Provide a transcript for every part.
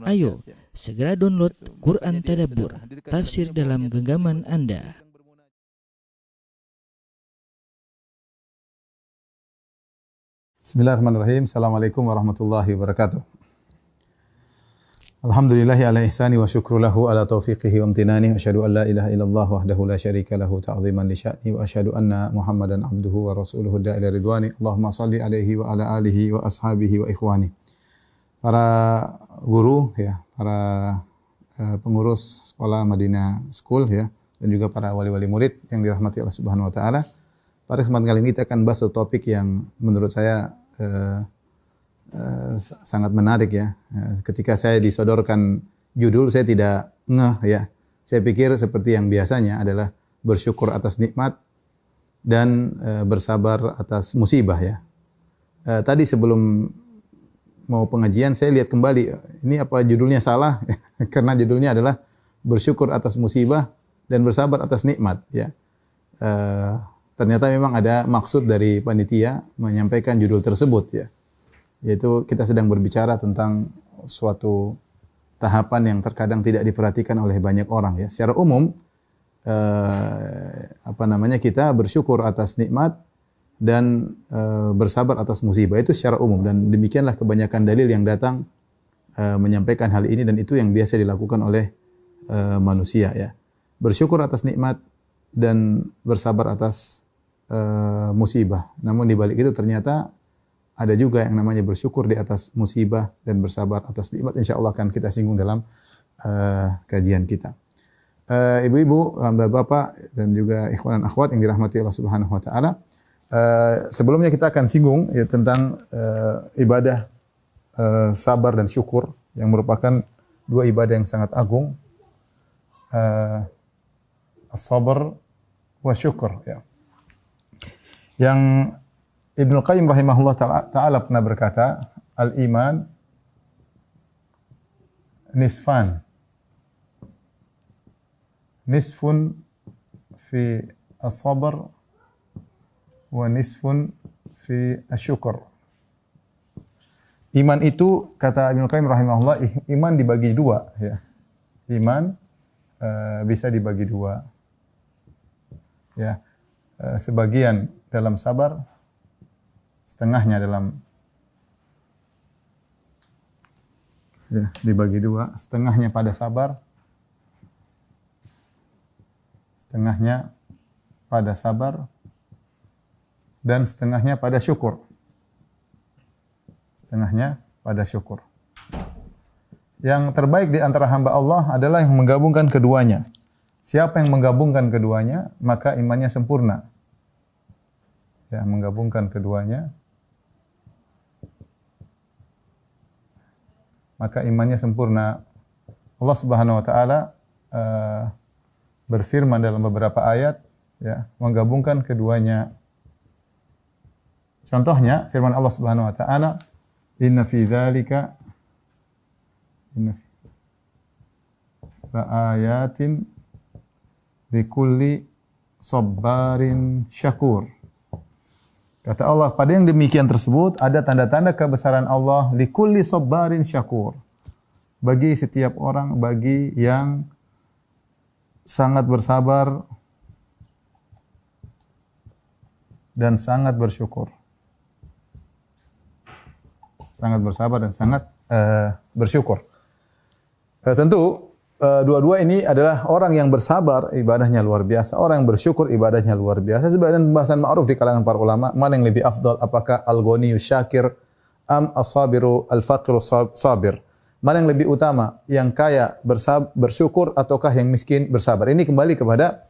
Ayo, segera download Quran Tadabbur, tafsir dalam genggaman Anda. Bismillahirrahmanirrahim. Assalamualaikum warahmatullahi wabarakatuh. Alhamdulillahi ala ihsani wa syukru lahu ala taufiqihi wa amtinani. Wa asyhadu an la ilaha illallah wahdahu la syarika lahu ta'ziman li sya'ni. Wa asyhadu anna Muhammadan abduhu wa rasuluhu da'ila ridwani. Allahumma salli alaihi wa ala alihi wa ashabihi wa ikhwani. Para guru ya, para pengurus sekolah Madinah School ya, dan juga para wali-wali murid yang dirahmati Allah Subhanahu wa taala. Pada kesempatan kali ini kita akan bahas satu topik yang menurut saya sangat menarik ya. Ketika saya disodorkan judul, saya tidak ngeh ya. Saya pikir seperti yang biasanya adalah bersyukur atas nikmat dan bersabar atas musibah ya. Tadi sebelum mau pengajian saya lihat kembali, ini apa judulnya salah? Karena judulnya adalah bersyukur atas musibah dan bersabar atas nikmat ya. Ternyata memang ada maksud dari panitia menyampaikan judul tersebut ya. Yaitu kita sedang berbicara tentang suatu tahapan yang terkadang tidak diperhatikan oleh banyak orang ya. Secara umum kita bersyukur atas nikmat dan bersabar atas musibah itu secara umum, dan demikianlah kebanyakan dalil yang datang menyampaikan hal ini, dan itu yang biasa dilakukan oleh manusia ya. Bersyukur atas nikmat dan bersabar atas musibah. Namun di balik itu ternyata ada juga yang namanya bersyukur di atas musibah dan bersabar atas nikmat. Insyaallah akan kita singgung dalam kajian kita. Ibu-ibu, bapak-bapak dan juga ikhwan dan akhwat yang dirahmati Allah Subhanahu wa taala. Sebelumnya kita akan singgung ya, tentang ibadah sabar dan syukur yang merupakan dua ibadah yang sangat agung. As-sabr wa syukur ya. Yang Ibnu Qayyim rahimahullah ta'ala pernah berkata, al-iman nisfan. Nisfun fi as-sabr wa nisfun fi asy-syukr. Iman itu, kata Ibnu Qayyim rahimahullah, iman dibagi dua ya. Iman bisa dibagi dua. Ya. Sebagian dalam sabar, setengahnya dalam ya, dibagi dua, setengahnya pada sabar, setengahnya pada sabar, dan setengahnya pada syukur. Setengahnya pada syukur. Yang terbaik di antara hamba Allah adalah yang menggabungkan keduanya. Siapa yang menggabungkan keduanya, maka imannya sempurna. Ya, menggabungkan keduanya, maka imannya sempurna. Allah Subhanahu wa taala berfirman dalam beberapa ayat ya, menggabungkan keduanya. Contohnya firman Allah Subhanahu wa taala, inna fi dzalika la ayatin likulli sabbarin syakur. Kata Allah, pada yang demikian tersebut ada tanda-tanda kebesaran Allah likulli sabbarin syakur. Bagi setiap orang, bagi yang sangat bersabar dan sangat bersyukur. Sangat bersabar dan sangat bersyukur. Tentu dua-dua ini adalah orang yang bersabar ibadahnya luar biasa, orang yang bersyukur ibadahnya luar biasa. Sebagian pembahasan ma'ruf di kalangan para ulama, mana yang lebih afdal, apakah al-ghaniyyu syakir am as-sabiru al-faqiru sabir? Mana yang lebih utama, yang kaya bersyukur ataukah yang miskin bersabar? Ini kembali kepada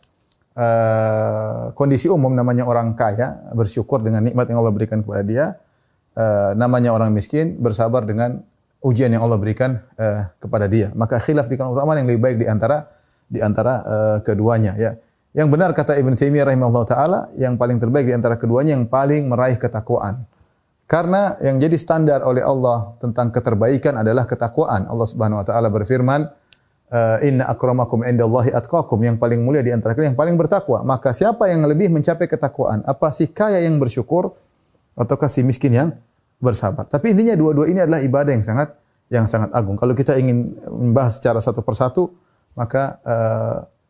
kondisi umum. Namanya orang kaya bersyukur dengan nikmat yang Allah berikan kepada dia. Namanya orang miskin bersabar dengan ujian yang Allah berikan kepada dia. Maka khilaf di kalangan ulama yang lebih baik di antara keduanya ya. Yang benar kata Ibnu Taimiyah rahimahullah taala, yang paling terbaik di antara keduanya yang paling meraih ketakwaan. Karena yang jadi standar oleh Allah tentang keterbaikan adalah ketakwaan. Allah Subhanahu wa taala berfirman, inna akramakum indallahi atqakum, yang paling mulia di antara kalian yang paling bertakwa. Maka siapa yang lebih mencapai ketakwaan? Apa si kaya yang bersyukur ataukah si miskin yang bersabar? Tapi intinya dua-dua ini adalah ibadah yang sangat yang sangat agung. Kalau kita ingin membahas secara satu persatu, maka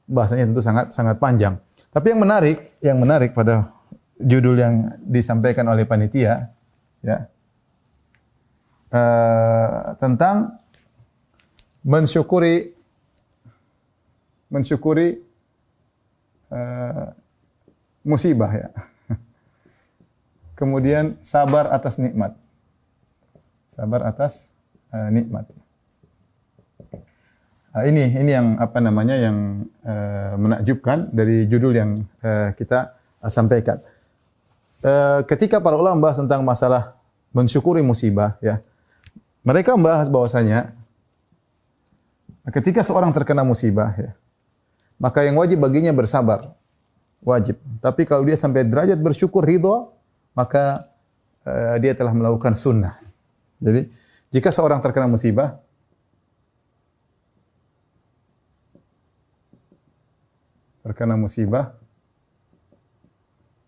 bahasanya tentu sangat sangat panjang. Tapi yang menarik pada judul yang disampaikan oleh panitia, ya, tentang mensyukuri musibah, ya. Kemudian sabar atas nikmat. Sabar atas nikmat. Ini yang apa namanya yang menakjubkan dari judul yang kita sampaikan. Ketika para ulama membahas tentang masalah mensyukuri musibah, ya, mereka membahas bahwasanya ketika seorang terkena musibah, ya, maka yang wajib baginya bersabar, wajib. Tapi kalau dia sampai derajat bersyukur, ridha, maka dia telah melakukan sunnah. Jadi, jika seorang terkena musibah,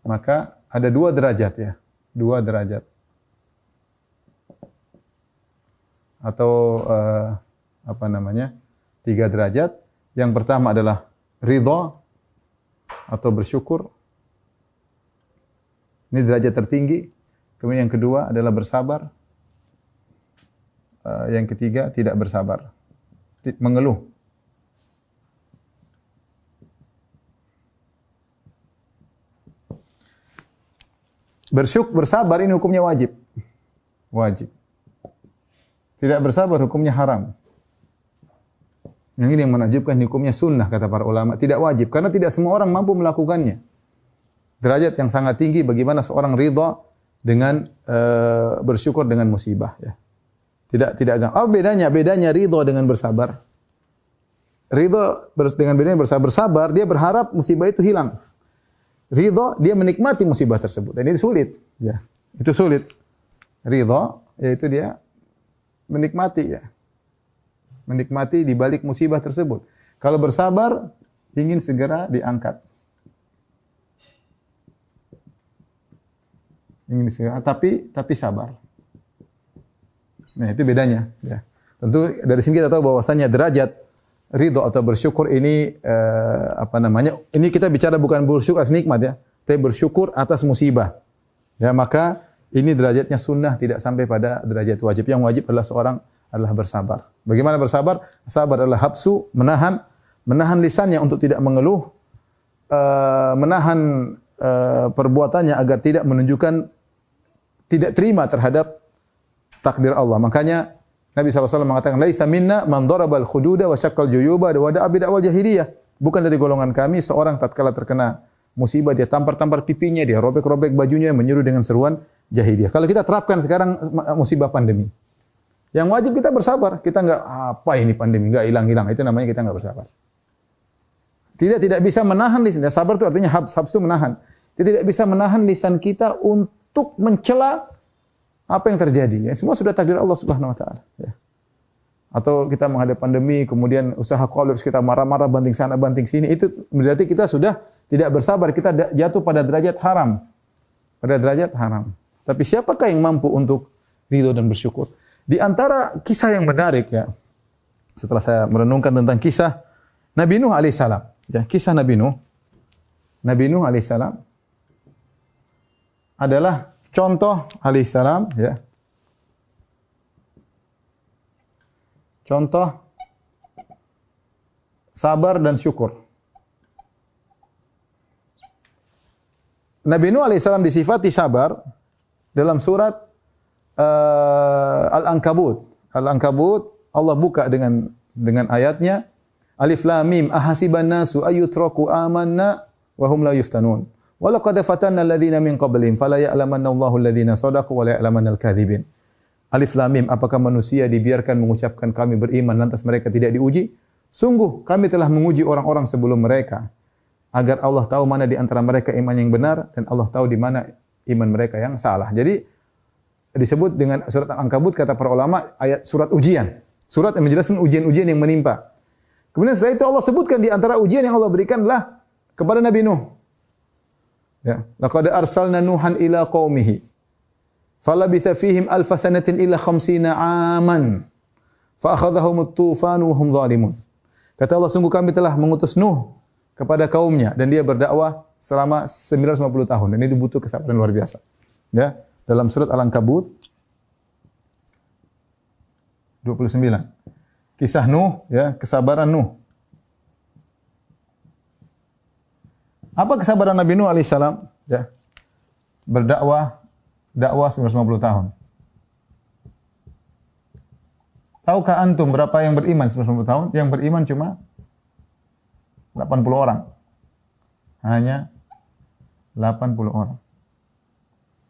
maka ada 2 derajat, ya, 2 derajat. Atau 3 derajat. Yang pertama adalah ridha atau bersyukur. Ini derajat tertinggi. Kemudian yang kedua adalah bersabar. Yang ketiga tidak bersabar, mengeluh. Bersabar ini hukumnya wajib. Wajib. Tidak bersabar hukumnya haram. Yang ini yang menakjubkan, hukumnya sunnah kata para ulama, tidak wajib karena tidak semua orang mampu melakukannya. Derajat yang sangat tinggi bagaimana seorang ridha dengan bersyukur dengan musibah, ya. Tidak gampang. Oh, bedanya ridha dengan bersabar. Ridha dengan bedanya bersabar, dia berharap musibah itu hilang. Ridha dia menikmati musibah tersebut. Dan ini sulit, ya. Itu sulit. Ridha yaitu dia menikmati, ya. Menikmati di balik musibah tersebut. Kalau bersabar ingin segera diangkat. Ingin segera tapi sabar. Nah, itu bedanya, ya. Tentu dari sini kita tahu bahwasanya derajat ridha atau bersyukur ini ini kita bicara bukan bersyukur atas nikmat, ya, tapi bersyukur atas musibah. Ya, maka ini derajatnya sunnah, tidak sampai pada derajat wajib. Yang wajib adalah seorang adalah bersabar. Bagaimana bersabar? Sabar adalah habsu, menahan lisannya untuk tidak mengeluh, menahan perbuatannya agar tidak menunjukkan tidak terima terhadap takdir Allah. Makanya Nabi SAW mengatakan, "Laisa minna man darabal khududa wa syaqqal juyuba wa da'a bid'awal jahiliyah." Bukan dari golongan kami seorang tatkala terkena musibah dia tampar-tampar pipinya, dia robek-robek bajunya, menyeru dengan seruan jahiliyah. Kalau kita terapkan sekarang musibah pandemi, yang wajib kita bersabar. Kita enggak apa ini pandemi, enggak hilang-hilang. Itu namanya kita enggak bersabar. Tidak bisa menahan lisan. Sabar itu artinya habs itu menahan. Tidak bisa menahan lisan kita untuk mencela apa yang terjadi, ya, semua sudah takdir Allah Subhanahu wa taala, ya. Atau kita menghadapi pandemi, kemudian usaha kolaps, kita marah-marah banting sana banting sini, itu berarti kita sudah tidak bersabar, kita jatuh pada derajat haram. Pada derajat haram. Tapi siapakah yang mampu untuk ridho dan bersyukur? Di antara kisah yang menarik, ya. Setelah saya merenungkan tentang kisah Nabi Nuh alaihissalam, ya, kisah Nabi Nuh alaihissalam adalah contoh alaihissalam, ya. Contoh sabar dan syukur. Nabi Nuh alaihissalam disifati sabar dalam surat Al-Ankabut. Al-Ankabut Allah buka dengan ayatnya Alif Lam Mim ahasiban nasu ayyutraku amanna wa hum la yuftanun. Wa laqad fatanna alladziina min qablihim fala ya'lamanna Allahu alladziina shadaqu wa la ya'lamanna al-kadzibin. Alif Lam Mim, apakah manusia dibiarkan mengucapkan kami beriman lantas mereka tidak diuji? Sungguh kami telah menguji orang-orang sebelum mereka agar Allah tahu mana di antara mereka iman yang benar dan Allah tahu di mana iman mereka yang salah. Jadi disebut dengan surat Al-Ankabut kata para ulama ayat surat ujian. Surat yang menjelaskan ujian-ujian yang menimpa. Kemudian setelah itu Allah sebutkan di antara ujian yang Allah berikan adalah kepada Nabi Nuh. Ya, laqad arsalna Nuhan ila qaumihi falabitha fihim alf sanatin illa 50 aman fa akhadhahumut tufan wa hum zalimun. Kata Allah, sungguh kami telah mengutus Nuh kepada kaumnya dan dia berdakwah selama 950 tahun dan ini butuh kesabaran luar biasa. Ya, dalam surat Al-Ankabut 29. Kisah Nuh, ya, kesabaran Nuh. Apa kesabaran Nabi Nuh alaihissalam? Ya. Dakwah 950 tahun. Tahukah antum berapa yang beriman 950 tahun? Yang beriman cuma 80 orang. Hanya 80 orang.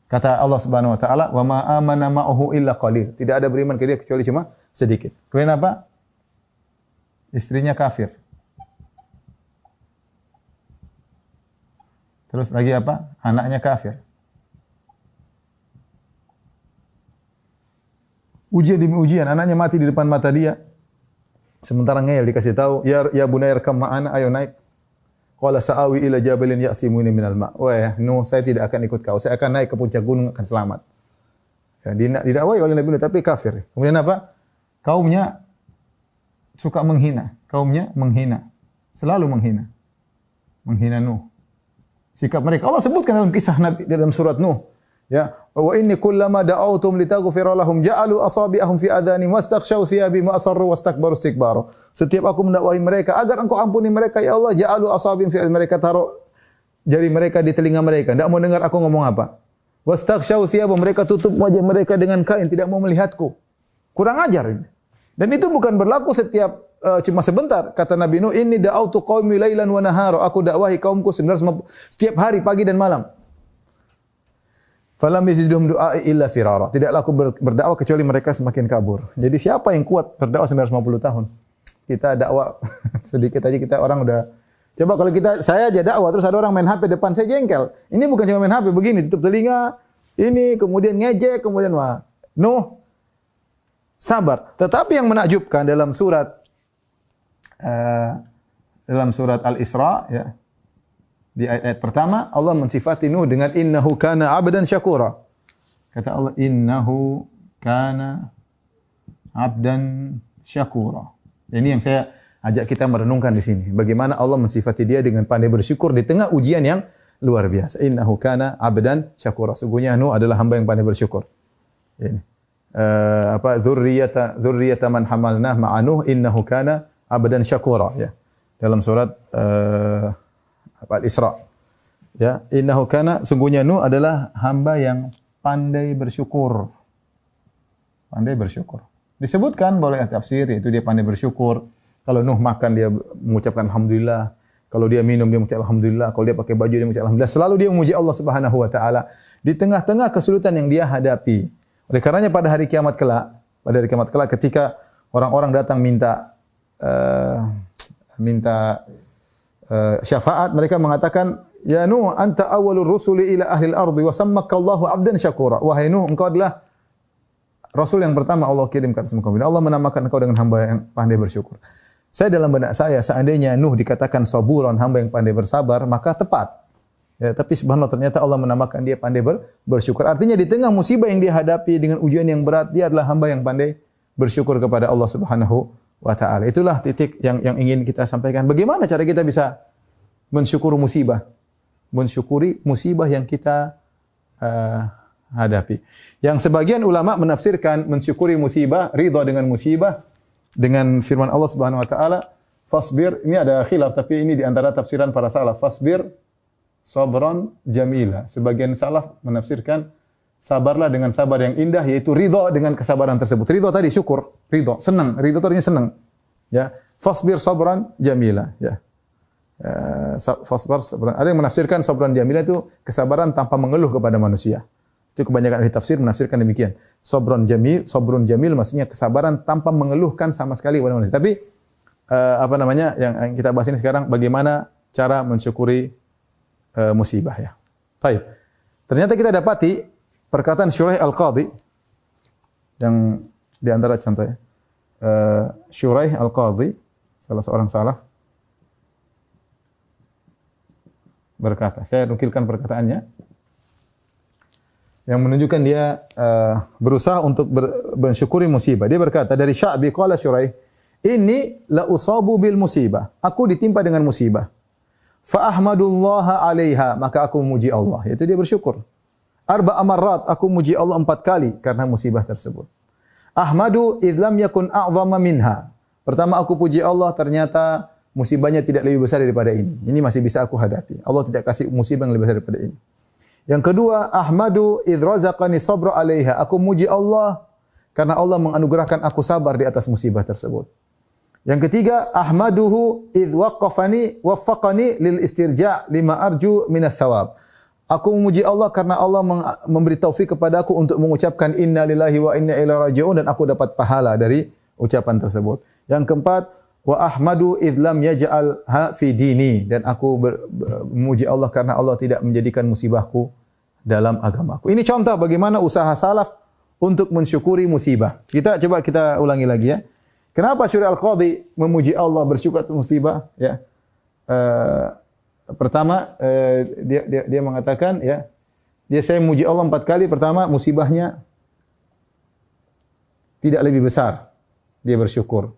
Kata Allah Subhanahu wa taala, "Wa ma amana ma'ahu illa qalil." Tidak ada beriman ke dia kecuali cuma sedikit. Kemudian apa? Istrinya kafir. Terus lagi apa? Anaknya kafir. Ujian demi ujian, anaknya mati di depan mata dia. Sementara ngeyel dikasih tahu, ya bunayya arkam ma'ana, ayo naik. Qala sa'awi ila jabalin ya'simuni minal ma'. Wah, Nuh, saya tidak akan ikut kau. Saya akan naik ke puncak gunung, akan selamat. Ya, didakwai oleh Nabi Nuh tapi kafir. Kemudian apa? Kaumnya suka menghina. Kaumnya menghina. Selalu menghina. Menghina Nuh. Sikap mereka Allah sebutkan dalam kisah Nabi dalam surat Nuh. Ya, wa inni kullama da'awtum litaghfira lahum ja'alu asabi'ahum fi adhani wastaghshaw thiyabi ma asarru wastakbaru istikbara. Setiap aku mendakwahi mereka agar engkau ampuni mereka ya Allah, ja'alu asabi'ahum fi adhani, mereka taruh jari mereka di telinga mereka, tidak mau dengar aku ngomong apa. Wastaghshaw thiyaba, mereka tutup wajah mereka dengan kain, tidak mau melihatku. Kurang ajar ini. Dan itu bukan berlaku setiap cuma sebentar. Kata Nabi Nuh, inni da'autu qaumi lailan wa nahara. Aku dakwahi kaumku setiap hari, pagi dan malam. Falam yazidhum du'ai illa firara. Tidaklah aku berdakwah kecuali mereka semakin kabur. Jadi siapa yang kuat berdakwah 950 tahun? Kita dakwah sedikit aja kita orang udah. Coba kalau saya aja dakwah terus ada orang main HP depan saya jengkel. Ini bukan cuma main HP begini, tutup telinga, ini kemudian ngejek, kemudian wah. Nuh sabar. Tetapi yang menakjubkan dalam surat Al-Isra, ya. Di ayat pertama Allah mensifati Nuh dengan innahu kana 'abdan syakura. Kata Allah innahu kana 'abdan syakura. Ini yang saya ajak kita merenungkan di sini. Bagaimana Allah mensifati dia dengan pandai bersyukur di tengah ujian yang luar biasa. Innahu kana 'abdan syakura. Sungguhnya Nuh adalah hamba yang pandai bersyukur. Ini. Dzurriyyata man hamalna ma'a Nuh innahu kana 'abdan syakura, ya. Dalam surat Al-Isra. Ya, innahu kana, sungguhnya Nuh adalah hamba yang pandai bersyukur. Pandai bersyukur. Disebutkan oleh tafsir yaitu dia pandai bersyukur. Kalau Nuh makan dia mengucapkan alhamdulillah, kalau dia minum dia mengucap alhamdulillah, kalau dia pakai baju dia mengucap alhamdulillah. Selalu dia memuji Allah Subhanahu wa taala di tengah-tengah kesulitan yang dia hadapi. Oleh karenanya pada hari kiamat kelak ketika orang-orang datang minta syafaat, mereka mengatakan, ya Nuh, anta awwalur rusuli ila ahlil ardi wa sammaka Allahu 'abdan syakura. Wahai Nuh, engkau adalah rasul yang pertama Allah kirim ke atas muka bumi. Allah menamakan engkau dengan hamba yang pandai bersyukur. Saya dalam benak saya, seandainya Nuh dikatakan saburan, hamba yang pandai bersabar, maka tepat. Ya, tapi subhanallah ternyata Allah menamakan dia pandai bersyukur. Artinya di tengah musibah yang dia hadapi dengan ujian yang berat, dia adalah hamba yang pandai bersyukur kepada Allah Subhanahu wa ta'ala. Itulah titik yang ingin kita sampaikan. Bagaimana cara kita bisa mensyukuri musibah? Mensyukuri musibah yang kita hadapi. Yang sebagian ulama menafsirkan mensyukuri musibah, ridha dengan musibah, dengan firman Allah Subhanahu wa ta'ala, fasbir, ini ada khilaf, tapi ini di antara tafsiran para salaf. Fasbir sabran jamila. Sebagian salaf menafsirkan sabarlah dengan sabar yang indah, yaitu ridha dengan kesabaran tersebut. Ridha tadi syukur, ridha, senang. Ridha itu artinya senang. Ya, fasbir sabran jamila. Ya, fasbar sabran. Ada yang menafsirkan sabran jamila itu kesabaran tanpa mengeluh kepada manusia. Itu kebanyakan ahli tafsir menafsirkan demikian. Sabrun jamil maksudnya kesabaran tanpa mengeluhkan sama sekali kepada manusia. Tapi yang kita bahas ini sekarang bagaimana cara mensyukuri musibah, ya. Baik. Ternyata kita dapati perkataan Syuraih Al-Qadhi yang di antara contohnya Syuraih Al-Qadhi, salah seorang salaf, berkata, saya nukilkan perkataannya. yang menunjukkan dia berusaha untuk bersyukuri musibah. Dia berkata dari Sya'bi qala Syuraih, "Inni la usabu bil musibah." Aku ditimpa dengan musibah. Fa ahmadullaha 'alaiha, maka aku memuji Allah, yaitu dia bersyukur. Arba amarrat, aku memuji Allah 4 kali karena musibah tersebut. Ahmadu idh lam yakun a'zama minha. Pertama aku puji Allah, ternyata musibahnya tidak lebih besar daripada ini. Ini masih bisa aku hadapi. Allah tidak kasih musibah yang lebih besar daripada ini. Yang kedua, ahmadu idh razaqani sabra 'alaiha. Aku muji Allah karena Allah menganugerahkan aku sabar di atas musibah tersebut. Yang ketiga, ahmaduhu idh waffaqani lil istirja' lima arju minas thawab. Aku memuji Allah karena Allah memberi taufik kepada aku untuk mengucapkan inna lillahi wa inna ilaihi raji'un, dan aku dapat pahala dari ucapan tersebut. Yang keempat, wa ahmadu idh lam yaj'alha fi dini, dan aku memuji Allah karena Allah tidak menjadikan musibahku dalam agamaku. Ini contoh bagaimana usaha salaf untuk mensyukuri musibah. Kita ulangi lagi ya. Kenapa Syurah Al-Qadhi memuji Allah, bersyukur atas musibah? Ya. Pertama, dia mengatakan ya, saya memuji Allah 4 kali. Pertama, musibahnya tidak lebih besar. Dia bersyukur.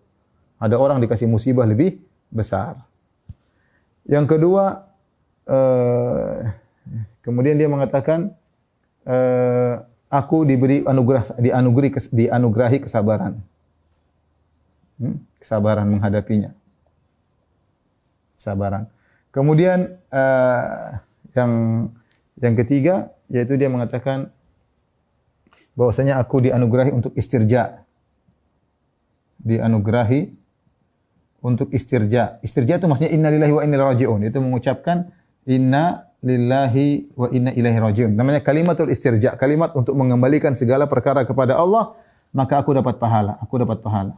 Ada orang dikasih musibah lebih besar. Yang kedua, kemudian dia mengatakan, aku dianugerahi kesabaran. Kesabaran menghadapinya. Kesabaran. Kemudian yang ketiga, yaitu dia mengatakan bahwasanya aku dianugerahi untuk istirja. Dianugerahi untuk istirja. Istirja itu maksudnya inna lillahi wa inna ilaihi raji'un. Itu mengucapkan inna lillahi wa inna ilaihi raji'un. Namanya kalimatul istirja, kalimat untuk mengembalikan segala perkara kepada Allah, maka aku dapat pahala. Aku dapat pahala.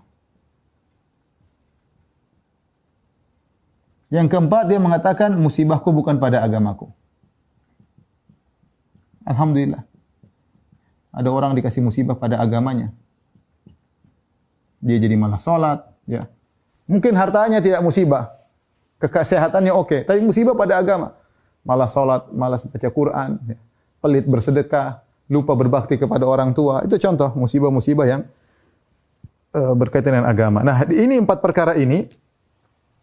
Yang keempat, dia mengatakan musibahku bukan pada agamaku. Alhamdulillah. Ada orang dikasih musibah pada agamanya. Dia jadi malah salat, ya. Mungkin hartanya tidak musibah. Kesehatannya oke, tapi musibah pada agama. Malah salat, malas baca Quran, ya. Pelit bersedekah, lupa berbakti kepada orang tua. Itu contoh musibah-musibah yang berkaitan dengan agama. Nah, ini 4 perkara ini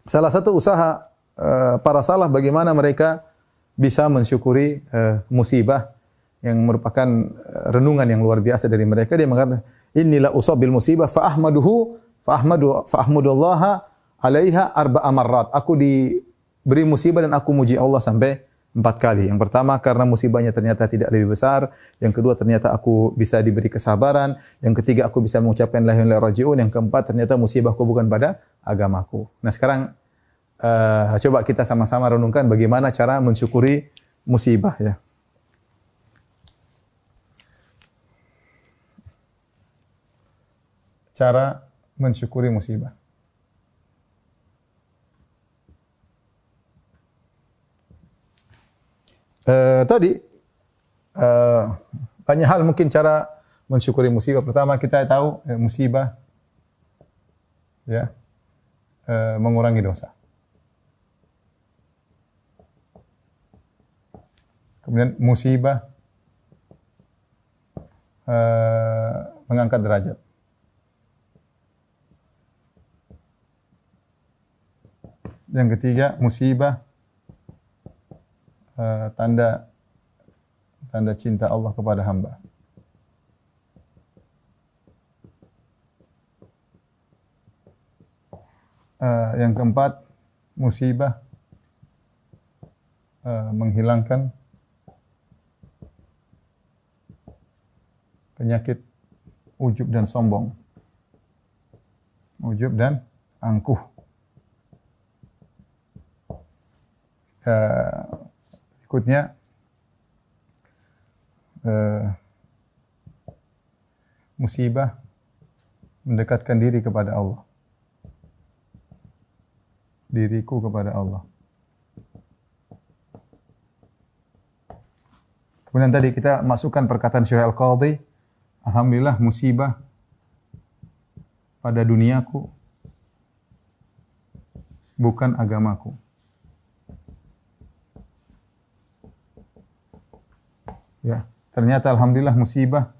salah satu usaha para salaf bagaimana mereka bisa mensyukuri musibah, yang merupakan renungan yang luar biasa dari mereka. Dia mengatakan, "Innila usabil musibah fa ahmadullaha 'alaiha arba'a marrat." Aku diberi musibah dan aku muji Allah sampai 4 kali. Yang pertama, karena musibahnya ternyata tidak lebih besar. Yang kedua, ternyata aku bisa diberi kesabaran. Yang ketiga, aku bisa mengucapkan la ilaha illallah raji'un. Yang keempat, ternyata musibahku bukan pada agamaku. Nah, sekarang coba kita sama-sama renungkan bagaimana cara mensyukuri musibah ya. Cara mensyukuri musibah. Tadi banyak hal mungkin cara mensyukuri musibah. Pertama, kita tahu musibah ya mengurangi dosa. Kemudian musibah mengangkat derajat. Yang ketiga, musibah tanda cinta Allah kepada hamba. Yang keempat, musibah menghilangkan penyakit ujub dan sombong. Ujub dan angkuh. Berikutnya musibah mendekatkan diri kepada Allah. Diriku kepada Allah. Kemudian tadi kita masukkan perkataan Syurah Al-Qadhi, alhamdulillah musibah pada duniaku bukan agamaku. Ya, ternyata alhamdulillah musibah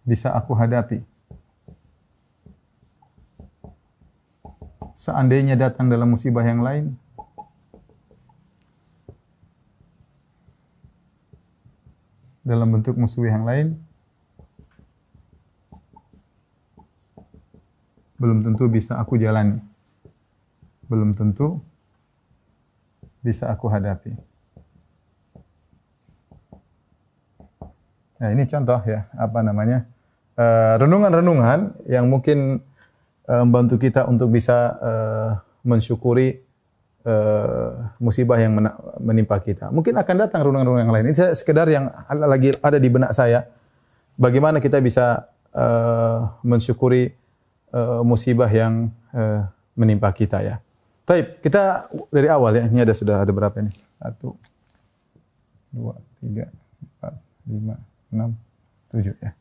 bisa aku hadapi. Seandainya datang dalam musibah yang lain, dalam bentuk musuh yang lain, belum tentu bisa aku jalani. Belum tentu bisa aku hadapi. Nah, ini contoh ya, renungan-renungan yang mungkin membantu kita untuk bisa mensyukuri musibah yang menimpa kita. Mungkin akan datang renungan-renungan yang lain. Ini sekedar yang lagi ada di benak saya. Bagaimana kita bisa mensyukuri musibah yang menimpa kita ya. Baik, kita dari awal ya. Ini sudah ada berapa ini? 1, 2, 3, 4, 5, 6, 7 ya.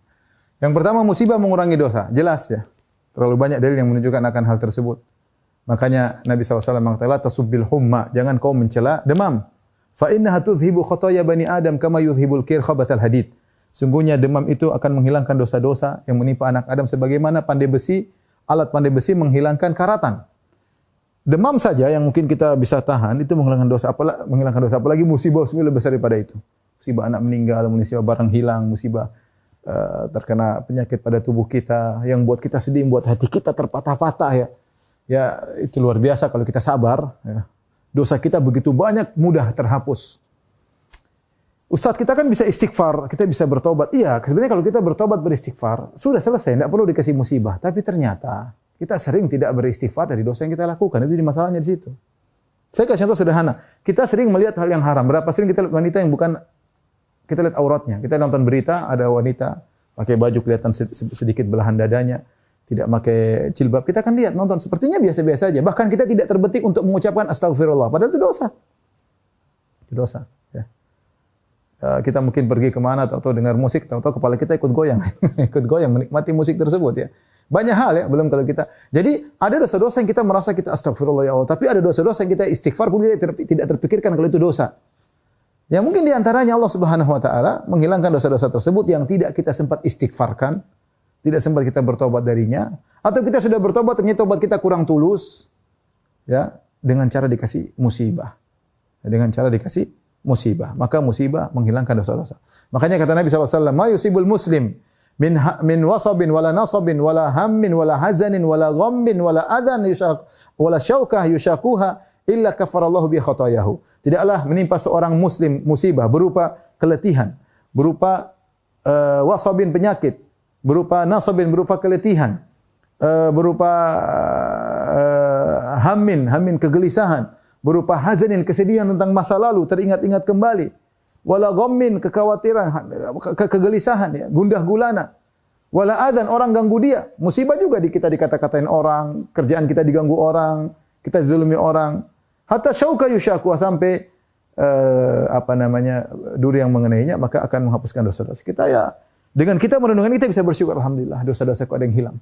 Yang pertama, musibah mengurangi dosa. Jelas ya. Terlalu banyak dalil yang menunjukkan akan hal tersebut. Makanya Nabi SAW mengatakan, tasubbil humma, jangan kau mencela demam. Fa innaha tudhibu khotoya bani Adam kama yudhibul kir khabathal hadid. Sungguhnya demam itu akan menghilangkan dosa-dosa yang menimpa anak Adam sebagaimana alat pandai besi menghilangkan karatan. Demam saja yang mungkin kita bisa tahan itu menghilangkan dosa, apalagi musibah lebih besar daripada itu. Musibah anak meninggal, musibah barang hilang, musibah terkena penyakit pada tubuh kita yang buat kita sedih, buat hati kita terpatah-patah ya. Ya itu luar biasa kalau kita sabar ya. Dosa kita begitu banyak mudah terhapus. Ustadz, kita kan bisa istighfar, kita bisa bertobat. Iya, sebenarnya kalau kita bertobat beristighfar, sudah selesai, tidak perlu dikasih musibah. Tapi ternyata kita sering tidak beristighfar dari dosa yang kita lakukan. Itu masalahnya di situ. Saya kasih contoh sederhana. Kita sering melihat hal yang haram. Berapa sering kita lihat wanita yang bukan, kita lihat auratnya. Kita nonton berita, ada wanita pakai baju kelihatan sedikit belahan dadanya, tidak pakai jilbab. Kita akan lihat, nonton. Sepertinya biasa-biasa saja. Bahkan kita tidak terbetik untuk mengucapkan astagfirullah. Padahal itu dosa. Itu dosa. Ya. Kita mungkin pergi kemana, tahu-tahu dengar musik, tahu-tahu kepala kita ikut goyang. Ikut goyang, menikmati musik tersebut ya. Banyak hal ya, belum kalau kita. Jadi ada dosa-dosa yang kita merasa kita astagfirullah ya Allah. Tapi ada dosa-dosa yang kita istighfar pun kita tidak terpikirkan kalau itu dosa. Ya mungkin diantaranya Allah Subhanahu Wa Taala menghilangkan dosa-dosa tersebut yang tidak kita sempat istighfarkan. Tidak sempat kita bertobat darinya. Atau kita sudah bertobat, ternyata tobat kita kurang tulus. Ya, dengan cara dikasih musibah. Dengan cara dikasih musibah. Maka musibah menghilangkan dosa-dosa. Makanya kata Nabi SAW, ma yusibul muslim min wasabin wala nasabin wala hammin wala hazanin wala ghammin wala adhan wala syaukah yushakuha illa kafarallahu bi khatayahu. Tidaklah menimpa seorang muslim musibah berupa keletihan, berupa wasabin penyakit, berupa nasabin berupa keletihan, berupa hammin kegelisahan, berupa hazanin kesedihan tentang masa lalu teringat-ingat kembali. Wala ghammin kekhawatiran, kegelisahan ya, gundah gulana. Wala adzan orang ganggu dia. Musibah juga kita dikata-katain orang, kerjaan kita diganggu orang, kita dizalimi orang. Hatta syauka yushaku sampai duri yang mengenainya maka akan menghapuskan dosa-dosa kita ya. Dengan kita merenungkan kita bisa bersyukur alhamdulillah dosa-dosaku ada yang hilang.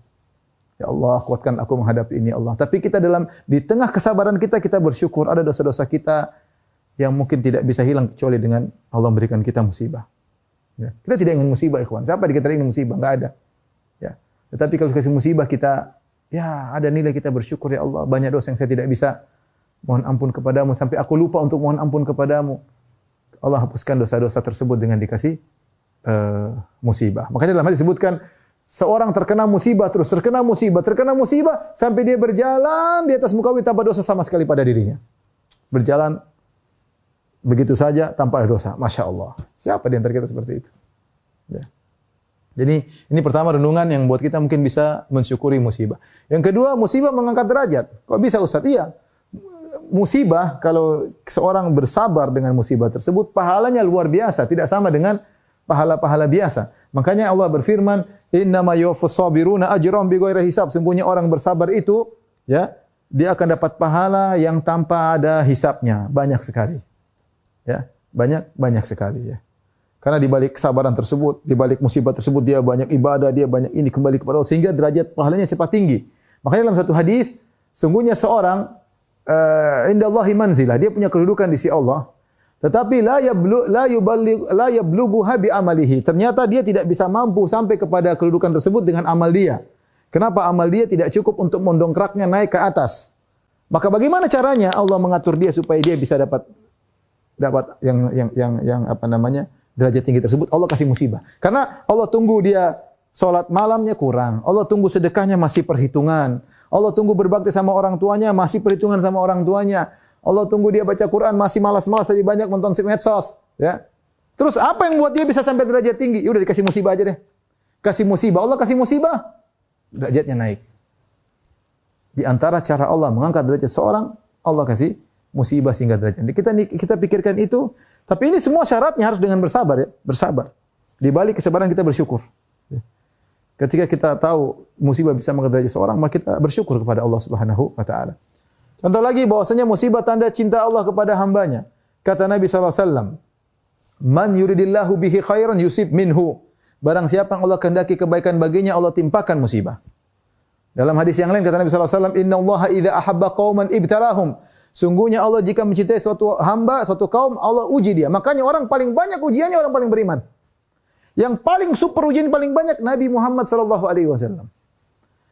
Ya Allah, kuatkan aku menghadapi ini ya Allah. Tapi kita di tengah kesabaran kita bersyukur ada dosa-dosa kita yang mungkin tidak bisa hilang kecuali dengan Allah memberikan kita musibah. Ya. Kita tidak ingin musibah, ikhwan. Siapa di kita ingin musibah? Enggak ada. Ya. Tetapi kalau kasih musibah kita, ya ada nilai kita bersyukur ya Allah. Banyak dosa yang saya tidak bisa mohon ampun kepadamu sampai aku lupa untuk mohon ampun kepadamu. Allah hapuskan dosa-dosa tersebut dengan dikasih musibah. Makanya dalam hadis disebutkan seorang terkena musibah sampai dia berjalan di atas muka bumi tanpa dosa sama sekali pada dirinya. Berjalan begitu saja tanpa ada dosa. Masya Allah. Siapa di antara kita seperti itu? Ya. Jadi ini pertama renungan yang buat kita mungkin bisa mensyukuri musibah. Yang kedua, musibah mengangkat derajat. Kok bisa Ustaz? Iya. Musibah, kalau seorang bersabar dengan musibah tersebut, pahalanya luar biasa. Tidak sama dengan pahala-pahala biasa. Makanya Allah berfirman, innama yuwaffas sabiruna ajrahum bighairi hisab. Sesungguhnya orang bersabar itu, ya, dia akan dapat pahala yang tanpa ada hisabnya. Banyak sekali. Ya, banyak sekali ya. Karena di balik kesabaran tersebut, di balik musibah tersebut dia banyak ibadah, dia banyak ini kembali kepada Allah sehingga derajat pahalanya cepat tinggi. Makanya dalam satu hadis, sungguhnya seorang indallahi manzilah, dia punya kedudukan di sisi Allah. Tetapi la yablughuha bi amalihi. Ternyata dia tidak bisa mampu sampai kepada kedudukan tersebut dengan amal dia. Kenapa amal dia tidak cukup untuk mendongkraknya naik ke atas? Maka bagaimana caranya Allah mengatur dia supaya dia bisa dapat yang apa namanya? Derajat tinggi tersebut? Allah kasih musibah. Karena Allah tunggu dia salat malamnya kurang. Allah tunggu sedekahnya masih perhitungan. Allah tunggu berbakti sama orang tuanya masih perhitungan sama orang tuanya. Allah tunggu dia baca Quran masih malas-malas lebih banyak nonton medsos, ya. Terus apa yang buat dia bisa sampai derajat tinggi? Ya udah dikasih musibah aja deh. Kasih musibah, Allah kasih musibah, derajatnya naik. Di antara cara Allah mengangkat derajat seorang, Allah kasih musibah sehingga derajatnya. Kita pikirkan itu, tapi ini semua syaratnya harus dengan bersabar, ya, bersabar. Di balik kesabaran kita bersyukur. Ya. Ketika kita tahu musibah bisa mengangkat derajat seorang, maka kita bersyukur kepada Allah Subhanahu wa taala. Contoh lagi bahwasanya musibah tanda cinta Allah kepada hambanya. Kata Nabi SAW, Man yuridillahu bihi khairan yusib minhu. Barang siapa yang Allah kehendaki kebaikan baginya, Allah timpakan musibah. Dalam hadis yang lain kata Nabi SAW, Inna allaha idha ahabba qawman ibtalahum. Sungguhnya Allah jika mencintai suatu hamba, suatu kaum, Allah uji dia. Makanya orang paling banyak ujiannya orang paling beriman. Yang paling super ujian paling banyak Nabi Muhammad SAW.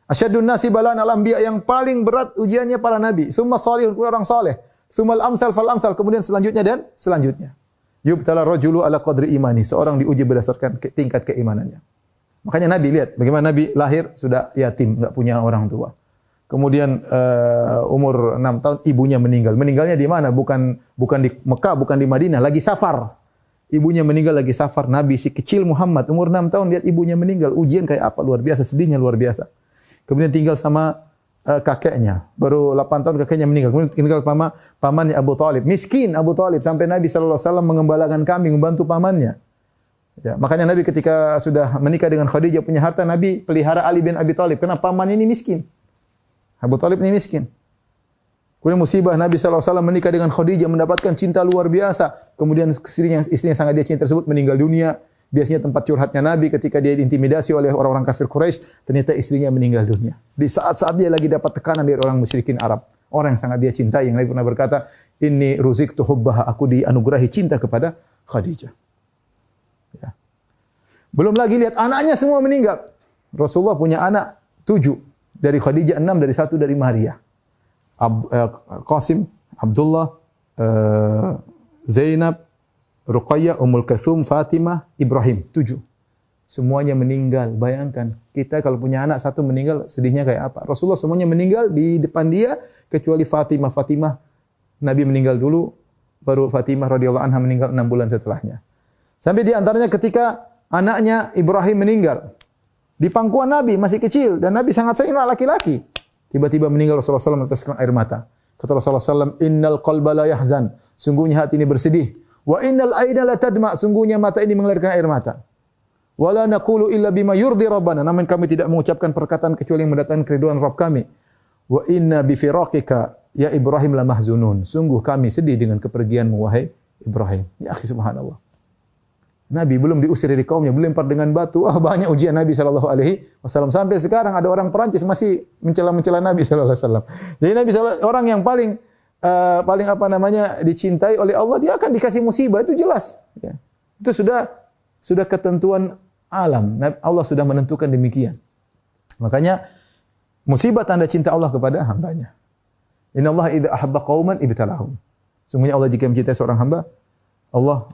Asyadun nasi balan al-anbiya, yang paling berat ujiannya para nabi. Summa salihun, orang saleh. Summal amsal fal amsal, kemudian selanjutnya dan selanjutnya. Yubtala rajulu ala qadri imani, seorang diuji berdasarkan tingkat keimanannya. Makanya Nabi lihat bagaimana Nabi lahir sudah yatim, enggak punya orang tua. Kemudian umur 6 tahun ibunya meninggal. Meninggalnya di mana? Bukan di Mekah, bukan di Madinah, lagi safar. Ibunya meninggal lagi safar. Nabi si kecil Muhammad umur 6 tahun lihat ibunya meninggal. Ujian kayak apa? Luar biasa, sedihnya luar biasa. Kemudian tinggal sama kakeknya. Baru 8 tahun kakeknya meninggal. Kemudian tinggal pamannya Abu Talib. Miskin Abu Talib. Sampai Nabi SAW mengembalakan kambing, membantu pamannya. Ya, makanya Nabi ketika sudah menikah dengan Khadijah punya harta, Nabi pelihara Ali bin Abi Talib. Karena paman ini miskin. Abu Talib ini miskin. Kemudian musibah Nabi SAW menikah dengan Khadijah, mendapatkan cinta luar biasa. Kemudian istrinya yang sangat dia cinta tersebut meninggal dunia. Biasanya tempat curhatnya Nabi ketika dia diintimidasi oleh orang-orang kafir Quraisy, ternyata istrinya meninggal dunia. Di saat-saat dia lagi dapat tekanan dari orang musyrikin Arab, orang yang sangat dia cintai, yang Nabi pernah berkata, "Inni ruziktu hubbaha," aku dianugerahi cinta kepada Khadijah. Ya. Belum lagi lihat anaknya semua meninggal. Rasulullah punya anak 7, dari Khadijah 6, dari 1 dari Maria. Qasim, Abdullah, Zainab, Ruqayyah, Ummul Kalsum, Fatimah, Ibrahim, 7. Semuanya meninggal. Bayangkan, kita kalau punya anak 1 meninggal, sedihnya kayak apa? Rasulullah semuanya meninggal di depan dia, kecuali Fatimah. Fatimah, Nabi meninggal dulu, baru Fatimah radhiyallahu anha meninggal 6 bulan setelahnya. Sampai di antaranya ketika anaknya Ibrahim meninggal, di pangkuan Nabi, masih kecil, dan Nabi sangat sayang laki-laki. Tiba-tiba meninggal, Rasulullah SAW meneteskan air mata. Kata Rasulullah SAW, Innal qalba la yahzan. Sungguhnya hati ini bersedih. Wa innal aina la tadma, sungguhnya mata ini mengalirkan air mata. Wala naqulu illa bima yurdi rabbana, namun kami tidak mengucapkan perkataan kecuali yang mendatangkan keridhaan Rabb kami. Wa inna bi firaqika ya Ibrahim la mahzunun, sungguh kami sedih dengan kepergianmu wahai Ibrahim. Ya akhi, subhanallah. Nabi belum diusir dari kaumnya, belum lempar dengan batu. Banyak ujian Nabi sallallahu alaihi wasallam. Sampai sekarang ada orang Perancis masih mencela-mencela Nabi sallallahu alaihi wasallam. Jadi Nabi orang yang paling apa namanya dicintai oleh Allah, dia akan dikasih musibah, itu jelas. Ya. Itu sudah ketentuan alam. Allah sudah menentukan demikian. Makanya musibah tanda cinta Allah kepada hambanya. Inna Allah idza ahabba qauman ibtalahum. Sungguhnya Allah jika mencintai seorang hamba, Allah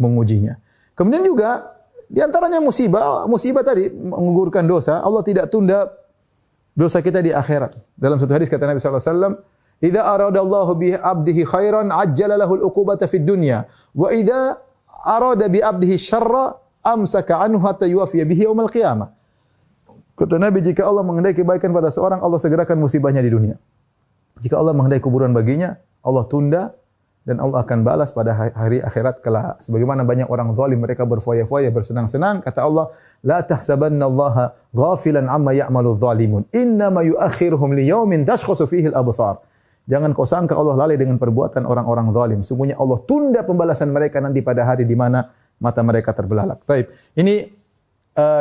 mengujinya. Kemudian juga di antaranya musibah tadi menggugurkan dosa. Allah tidak tunda dosa kita di akhirat. Dalam satu hadis kata Nabi sallallahu alaihi wasallam, "Idza aradallahu bi 'abdihi khairan 'ajjala lahu al-'uqubata fid dunya, wa idza arada bi 'abdihi syarra amsaka 'anhu hatta yuwaffiya bihi yaumil qiyamah." Kata Nabi, jika Allah menghendaki kebaikan pada seorang, Allah segerakan musibahnya di dunia. Jika Allah menghendaki kuburan baginya, Allah tunda dan Allah akan balas pada hari akhirat kelak. Sebagaimana banyak orang zalim, mereka berfoya-foya, bersenang-senang, kata Allah, "La tahsabannallaha ghafilan 'amma ya'malu adh-dhalimun, innama yu'akhiruhum liyaumin tashkhasu fihi al-absar." Jangan kau sangka Allah lalai dengan perbuatan orang-orang zalim. Sungguhnya Allah tunda pembalasan mereka nanti pada hari di mana mata mereka terbelalak. Baik. Ini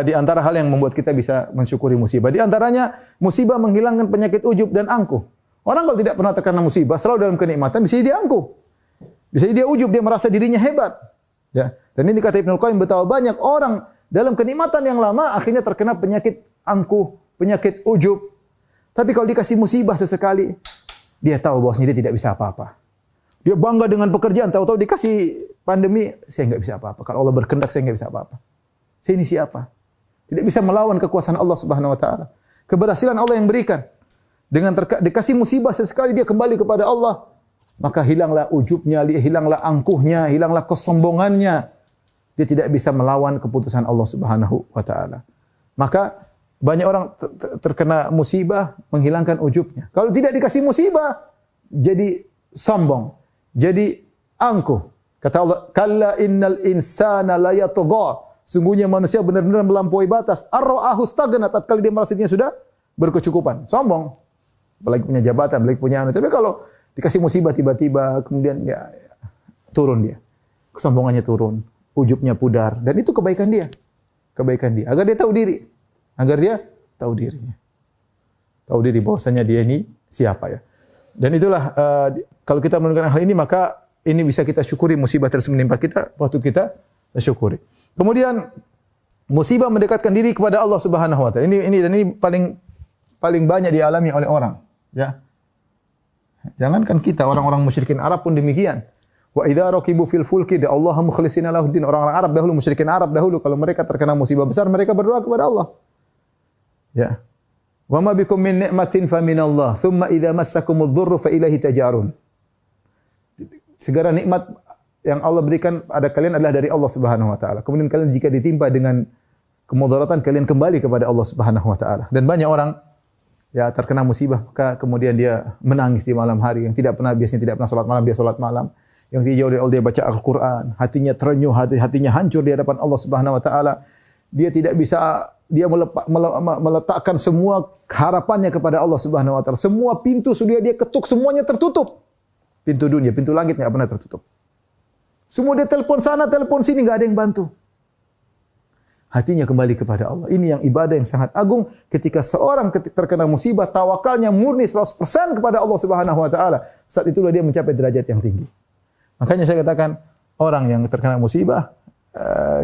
di antara hal yang membuat kita bisa mensyukuri musibah. Di antaranya musibah menghilangkan penyakit ujub dan angkuh. Orang kalau tidak pernah terkena musibah, selalu dalam kenikmatan, bisa dia angkuh. Bisa jadi dia ujub, dia merasa dirinya hebat. Ya. Dan ini kata Ibnu Qayyim, betapa banyak orang dalam kenikmatan yang lama akhirnya terkena penyakit angkuh, penyakit ujub. Tapi kalau dikasih musibah sesekali, dia tahu bahwasanya dia tidak bisa apa-apa. Dia bangga dengan pekerjaan, tahu-tahu dikasih pandemi, saya enggak bisa apa-apa. Kalau Allah berkehendak, saya enggak bisa apa-apa. Saya ini siapa? Tidak bisa melawan kekuasaan Allah Subhanahu wa taala. Keberhasilan Allah yang berikan. Dengan dikasih musibah sesekali dia kembali kepada Allah, maka hilanglah ujubnya, hilanglah angkuhnya, hilanglah kesombongannya. Dia tidak bisa melawan keputusan Allah Subhanahu wa taala. Maka banyak orang terkena musibah menghilangkan ujubnya. Kalau tidak dikasih musibah, jadi sombong, jadi angkuh. Kata Allah, "Kalla innal insana la yatgha." Sungguhnya manusia benar-benar melampaui batas. Ar-ra'ahu staghna, tatkala dia merasa dirinya sudah berkecukupan. Sombong. Apalagi punya jabatan, apalagi punya anak. Tapi kalau dikasih musibah tiba-tiba, kemudian ya turun dia. Kesombongannya turun, ujubnya pudar, dan itu kebaikan dia. Kebaikan dia. Agar dia tahu diri. Agar dia tahu dirinya. Tahu diri bahwasanya dia ini siapa ya. Dan itulah kalau kita menunjukkan hal ini, maka ini bisa kita syukuri musibah tersebut menimpa kita, waktu kita syukuri. Kemudian musibah mendekatkan diri kepada Allah Subhanahu wa taala. Ini paling banyak dialami oleh orang, ya. Jangankan kita, orang-orang musyrikin Arab pun demikian. Wa idza raqibu fil fulki da Allah mukhlishina lahuddin. Orang-orang Arab dahulu, musyrikin Arab dahulu, kalau mereka terkena musibah besar, mereka berdoa kepada Allah. Ya. Wa ma bikum min ni'matin fa min Allah, thumma idza massakumudz dzurru fa ilaihi tajarun. Segala nikmat yang Allah berikan pada kalian adalah dari Allah Subhanahu wa taala. Kemudian kalian jika ditimpa dengan kemudaratan, kalian kembali kepada Allah Subhanahu wa taala. Dan banyak orang ya terkena musibah, maka kemudian dia menangis di malam hari, yang biasanya tidak pernah salat malam, dia salat malam. Yang dijauh dari Allah, dia baca Al-Qur'an, hatinya terenyuh, hatinya hancur di hadapan Allah Subhanahu wa taala. Dia tidak bisa, dia meletakkan semua harapannya kepada Allah Subhanahu wa taala. Semua pintu sudah dia ketuk, semuanya tertutup. Pintu dunia, pintu langit enggak pernah tertutup. Semua dia telepon sana, telepon sini, enggak ada yang bantu. Hatinya kembali kepada Allah. Ini yang ibadah yang sangat agung ketika seorang terkena musibah, tawakalnya murni 100% kepada Allah Subhanahu wa taala. Saat itulah dia mencapai derajat yang tinggi. Makanya saya katakan, orang yang terkena musibah,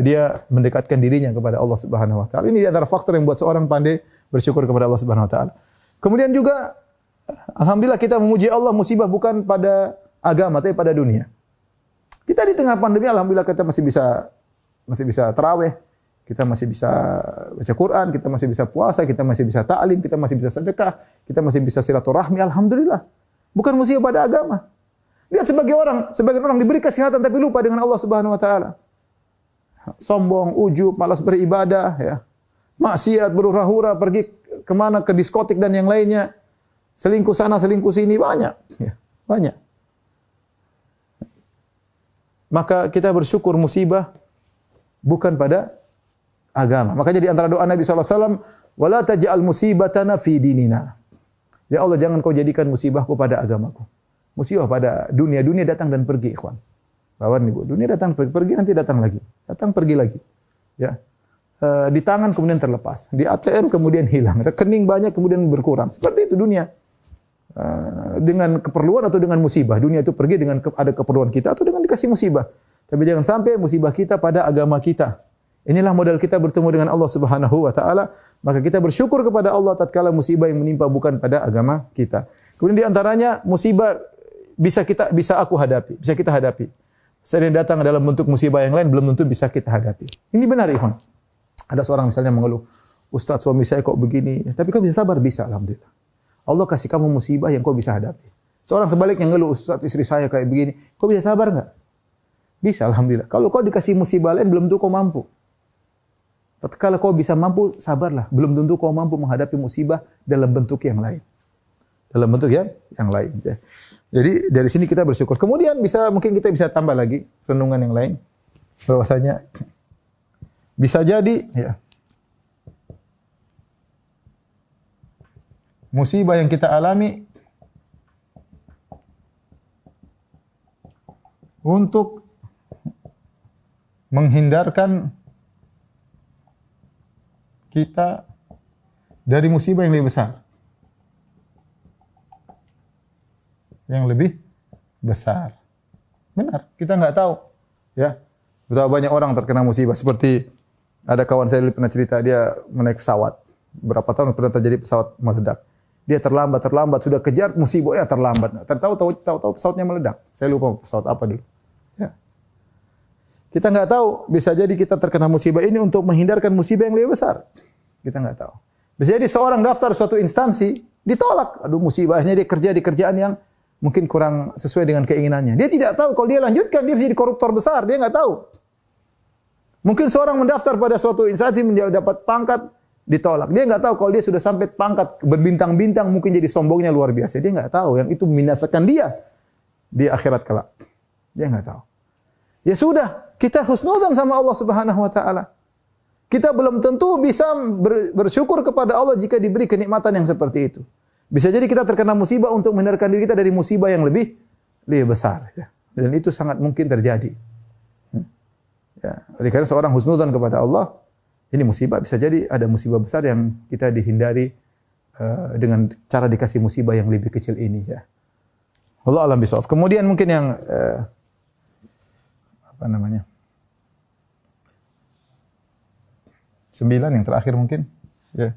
dia mendekatkan dirinya kepada Allah Subhanahu wa taala. Ini di antara faktor yang buat seorang pandai bersyukur kepada Allah Subhanahu wa taala. Kemudian juga alhamdulillah kita memuji Allah, musibah bukan pada agama tapi pada dunia. Kita di tengah pandemi alhamdulillah kita masih bisa tarawih, kita masih bisa baca Quran, kita masih bisa puasa, kita masih bisa ta'lim, kita masih bisa sedekah, kita masih bisa silaturahmi, alhamdulillah. Bukan musibah pada agama. Lihat sebagian orang diberi kesehatan tapi lupa dengan Allah Subhanahu wa taala. Sombong, ujub, malas beribadah, ya. Maksiat, berhura-hura, pergi kemana, ke diskotik dan yang lainnya. Selingkuh sana, selingkuh sini, banyak. Ya, banyak. Maka kita bersyukur musibah bukan pada agama. Makanya di antara doa Nabi SAW, wala taj'al musibatana fi dinina. Ya Allah, jangan kau jadikan musibahku pada agamaku. Musibah pada dunia. Dunia datang dan pergi, ikhwan. Bawan ibu, dunia datang pergi, nanti datang lagi. Datang pergi lagi. Ya. Di tangan kemudian terlepas. Di ATM kemudian hilang. Rekening banyak kemudian berkurang. Seperti itu dunia. Dengan keperluan atau dengan musibah. Dunia itu pergi dengan ada keperluan kita atau dengan dikasih musibah. Tapi jangan sampai musibah kita pada agama kita. Inilah modal kita bertemu dengan Allah Subhanahu wa taala, maka kita bersyukur kepada Allah tatkala musibah yang menimpa bukan pada agama kita. Kemudian di antaranya musibah bisa aku hadapi, bisa kita hadapi. Sering datang dalam bentuk musibah yang lain belum tentu bisa kita hadapi. Ini benar, ikhwan. Ada seorang misalnya mengeluh, "Ustaz, suami saya kok begini?" Tapi kau bisa sabar? Bisa, alhamdulillah. Allah kasih kamu musibah yang kau bisa hadapi. Seorang sebaliknya ngeluh, "Ustaz, istri saya kayak begini." Kau bisa sabar enggak? Bisa, alhamdulillah. Kalau kau dikasih musibah lain, belum tentu kau mampu. Tatkala kau bisa mampu, sabarlah. Belum tentu kau mampu menghadapi musibah dalam bentuk yang lain. Dalam bentuk yang lain. Ya. Jadi dari sini kita bersyukur. Kemudian mungkin kita bisa tambah lagi renungan yang lain. Bahwasanya bisa jadi, ya, musibah yang kita alami untuk menghindarkan kita dari musibah yang lebih besar. Yang lebih besar. Benar, kita nggak tahu. Ya, betapa banyak orang terkena musibah. Seperti ada kawan saya dulu pernah cerita, dia menaik pesawat. Berapa tahun pernah terjadi pesawat meledak. Dia terlambat, sudah kejar musibah, ya terlambat. Tahu pesawatnya meledak. Saya lupa pesawat apa dulu. Ya. Kita nggak tahu, bisa jadi kita terkena musibah ini untuk menghindarkan musibah yang lebih besar. Kita nggak tahu. Bisa jadi seorang daftar suatu instansi, ditolak. Aduh, musibahnya dia kerja di kerjaan yang mungkin kurang sesuai dengan keinginannya. Dia tidak tahu kalau dia lanjutkan, dia bisa jadi koruptor besar. Dia nggak tahu. Mungkin seorang mendaftar pada suatu instansi mendapat pangkat, ditolak. Dia nggak tahu kalau dia sudah sampai pangkat berbintang-bintang, mungkin jadi sombongnya luar biasa. Dia nggak tahu. Yang itu membinasakan dia di akhirat kelak. Dia nggak tahu. Ya sudah, kita husnudzan sama Allah Subhanahu wa taala. Kita belum tentu bisa bersyukur kepada Allah jika diberi kenikmatan yang seperti itu. Bisa jadi kita terkena musibah untuk menghindarkan diri kita dari musibah yang lebih besar. Ya. Dan itu sangat mungkin terjadi. Ya. Karena seorang husnudzan kepada Allah, ini musibah, bisa jadi ada musibah besar yang kita dihindari dengan cara dikasih musibah yang lebih kecil ini. Ya. Allah alam bisawab. Kemudian mungkin yang apa namanya? 9 yang terakhir mungkin. Ya.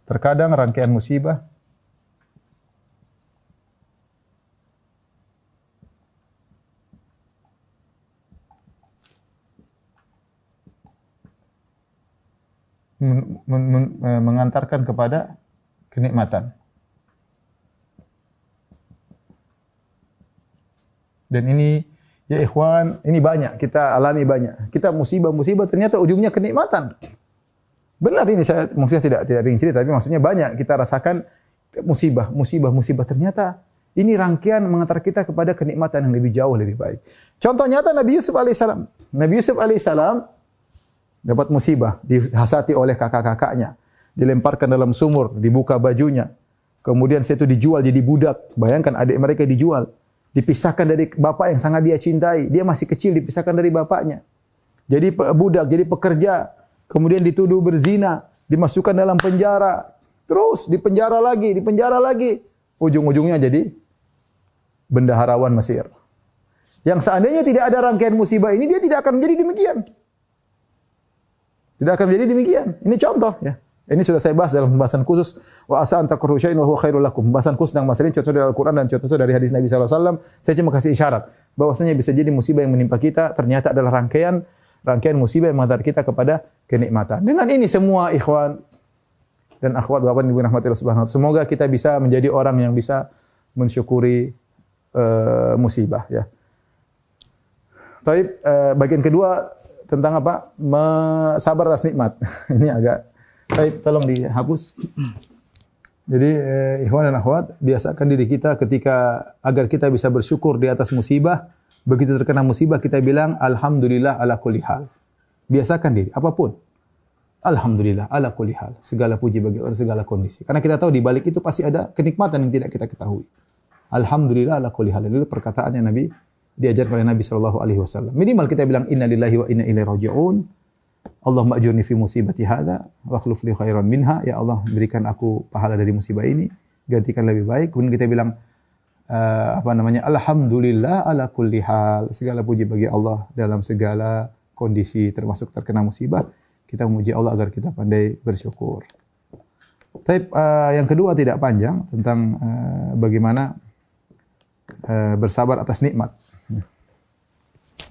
Terkadang rangkaian musibah mengantarkan kepada kenikmatan. Dan ini, ya ikhwan, ini banyak, kita alami banyak. Kita musibah-musibah ternyata ujungnya kenikmatan. Benar ini, saya maksudnya tidak ingin cerita, tapi maksudnya banyak kita rasakan musibah. Ternyata ini rangkaian mengantar kita kepada kenikmatan yang lebih jauh, lebih baik. Contoh nyata Nabi Yusuf alaihissalam. Nabi Yusuf alaihissalam dapat musibah, dihasati oleh kakak-kakaknya, dilemparkan dalam sumur, dibuka bajunya. Kemudian setelah itu dijual jadi budak. Bayangkan adik mereka dijual, dipisahkan dari bapak yang sangat dia cintai. Dia masih kecil, dipisahkan dari bapaknya. Jadi budak, jadi pekerja. Kemudian dituduh berzina, dimasukkan dalam penjara. Terus dipenjara lagi. Ujung-ujungnya jadi bendaharawan Mesir. Yang seandainya tidak ada rangkaian musibah ini, dia tidak akan menjadi demikian. Tidak akan menjadi demikian. Ini contoh ya. Ini sudah saya bahas dalam pembahasan khusus wa asa an takrahu syai'an wa huwa khairul lakum. Pembahasan khusus tentang masalah ini contoh dari Al-Qur'an dan contoh dari hadis Nabi sallallahu alaihi wasallam. Saya cuma kasih isyarat bahwasanya bisa jadi musibah yang menimpa kita ternyata adalah rangkaian musibah yang mengantar kita kepada kenikmatan. Dengan ini semua ikhwan dan akhwat Bapak Ibu rahmati Allah Subhanahu wa taala, semoga kita bisa menjadi orang yang bisa mensyukuri musibah ya. Baik, bagian kedua tentang apa? Sabar atas nikmat. Ini agak baik, tolong dihapus. Jadi ikhwan dan akhwat, biasakan diri kita ketika agar kita bisa bersyukur di atas musibah. Begitu terkena musibah kita bilang alhamdulillah ala kulli hal. Biasakan diri apapun. Alhamdulillah ala kulli hal. Segala puji bagi Allah segala kondisi. Karena kita tahu di balik itu pasti ada kenikmatan yang tidak kita ketahui. Alhamdulillah ala kulli hal. Itu perkataan yang Nabi diajarkan oleh Nabi sallallahu alaihi wasallam. Minimal kita bilang inna lillahi wa inna ilaihi raji'un. Allahumma ajurni fi musibati hadza wa akhlif li khairan minha. Ya Allah, berikan aku pahala dari musibah ini, gantikan lebih baik. Kemudian kita bilang alhamdulillah ala kulli hal. Segala puji bagi Allah dalam segala kondisi, termasuk terkena musibah. Kita memuji Allah agar kita pandai bersyukur. Tapi yang kedua tidak panjang tentang bagaimana bersabar atas nikmat.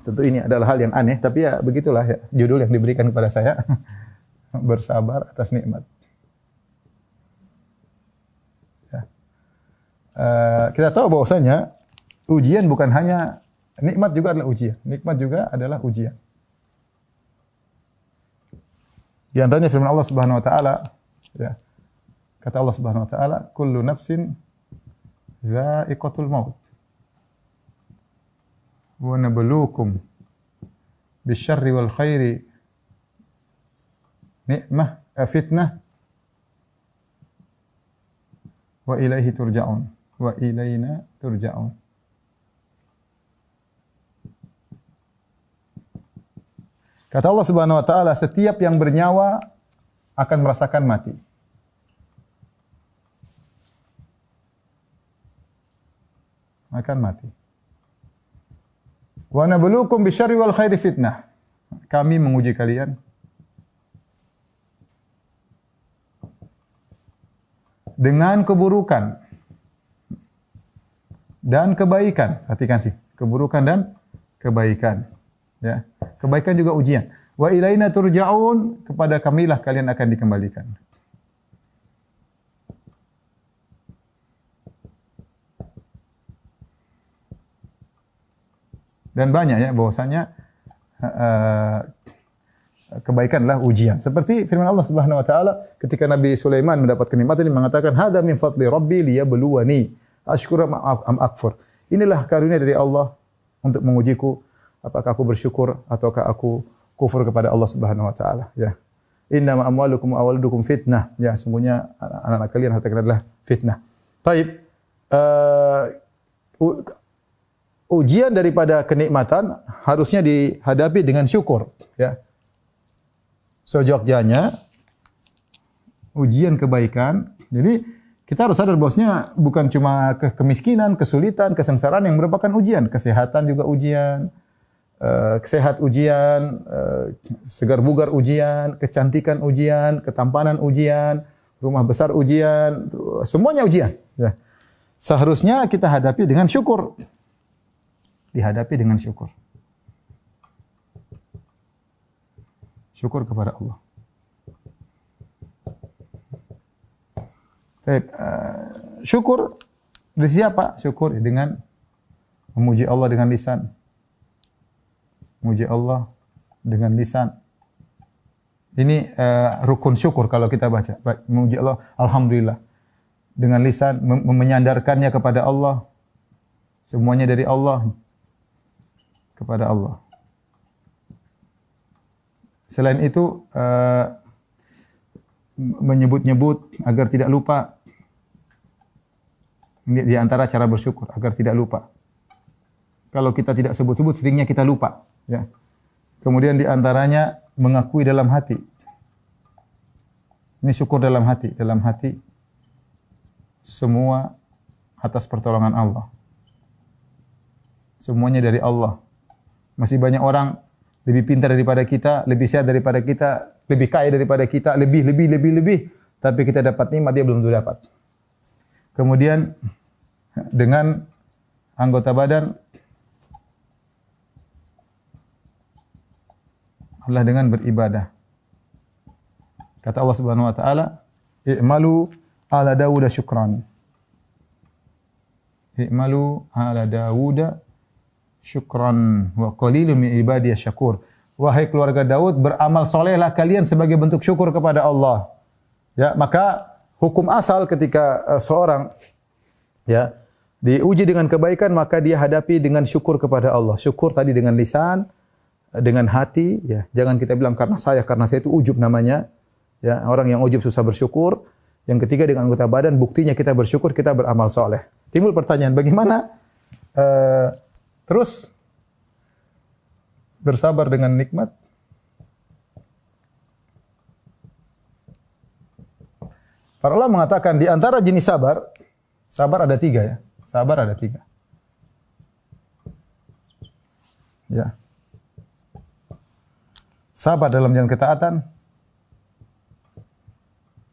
Tentu ini adalah hal yang aneh, tapi ya begitulah ya, judul yang diberikan kepada saya. Bersabar atas nikmat. Ya. Kita tahu bahwasanya ujian bukan hanya nikmat, juga adalah ujian. Nikmat juga adalah ujian. Di antaranya firman Allah Subhanahu wa taala, ya. Kata Allah Subhanahu wa taala, kullu nafsin za'iqatul maut. Wa nabluukum bisyarri wal khairi fitnah wa ilaihi turja'un wa ilaina turja'un. Kata Allah Subhanahu wa taala, setiap yang bernyawa akan merasakan mati. Akan mati. Wa nabluukum bisyarri wal khairi fitnah. Kami menguji kalian dengan keburukan dan kebaikan. Perhatikan sih, keburukan dan kebaikan. Ya, kebaikan juga ujian. Wa ilaina turja'un, kepada kamilah kalian akan dikembalikan. Dan banyak ya bahwasanya kebaikan adalah ujian. Seperti firman Allah Subhanahu wa taala ketika Nabi Sulaiman mendapat kenikmatan, dia mengatakan hadza min fadli rabbi liyabluwani ashkura am akfur. Inilah karunia dari Allah untuk mengujiku apakah aku bersyukur ataukah aku kufur kepada Allah Subhanahu wa taala, ya. Innama amwalukum wa auladukum fitnah. Ya, sungguhnya anak-anak kalian harta kalian adalah fitnah. Taib, ujian daripada kenikmatan harusnya dihadapi dengan syukur, ya. Sejogjanya ujian kebaikan. Jadi kita harus sadar bahwasanya bukan cuma kemiskinan, kesulitan, kesengsaraan yang merupakan ujian, kesehatan juga ujian, sehat ujian, segar bugar ujian, kecantikan ujian, ketampanan ujian, rumah besar ujian, semuanya ujian, ya. Seharusnya kita hadapi dengan syukur. Dihadapi dengan syukur. Syukur kepada Allah. Baik, syukur dari siapa? Syukur dengan memuji Allah dengan lisan. Memuji Allah dengan lisan. Ini rukun syukur kalau kita baca. Memuji Allah, alhamdulillah. Dengan lisan, menyandarkannya kepada Allah. Semuanya dari Allah. Kepada Allah. Selain itu, menyebut-nyebut agar tidak lupa. Ini di antara cara bersyukur, agar tidak lupa. Kalau kita tidak sebut-sebut, seringnya kita lupa. Ya. Kemudian di antaranya mengakui dalam hati. Ini syukur dalam hati. Dalam hati, semua atas pertolongan Allah. Semuanya dari Allah. Masih banyak orang lebih pintar daripada kita, lebih sehat daripada kita, lebih kaya daripada kita, lebih. Tapi kita dapat nikmat, dia belum dapat. Kemudian dengan anggota badan adalah dengan beribadah. Kata Allah Subhanahu wa taala, "I'malu ala Dawud syukran." I'malu ala Dawud syukran wa qalilun min ibadiyas syakur. Wahai keluarga Daud, beramal solehlah kalian sebagai bentuk syukur kepada Allah. Ya, maka hukum asal ketika seorang ya diuji dengan kebaikan, maka dia hadapi dengan syukur kepada Allah. Syukur tadi dengan lisan, dengan hati, ya. Jangan kita bilang karena saya itu ujub namanya. Ya, orang yang ujub susah bersyukur. Yang ketiga dengan anggota badan, buktinya kita bersyukur, kita beramal soleh. Timbul pertanyaan, bagaimana terus bersabar dengan nikmat? Para ulama mengatakan di antara jenis sabar ada 3 ya. Sabar ada 3. Ya. Sabar dalam jalan ketaatan,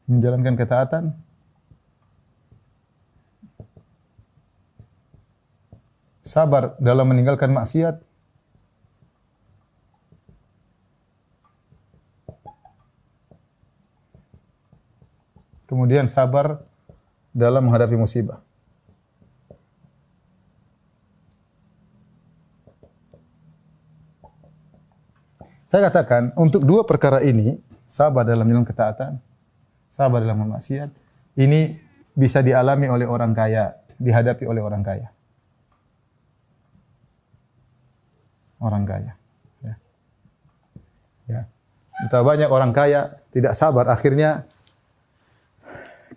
menjalankan ketaatan. Sabar dalam meninggalkan maksiat. Kemudian sabar dalam menghadapi musibah. Saya katakan, untuk 2 perkara ini, sabar dalam jalan ketaatan, sabar dalam maksiat, ini bisa dialami oleh orang kaya, dihadapi oleh orang kaya. Orang kaya. Ya. Ya. Betapa banyak orang kaya tidak sabar, akhirnya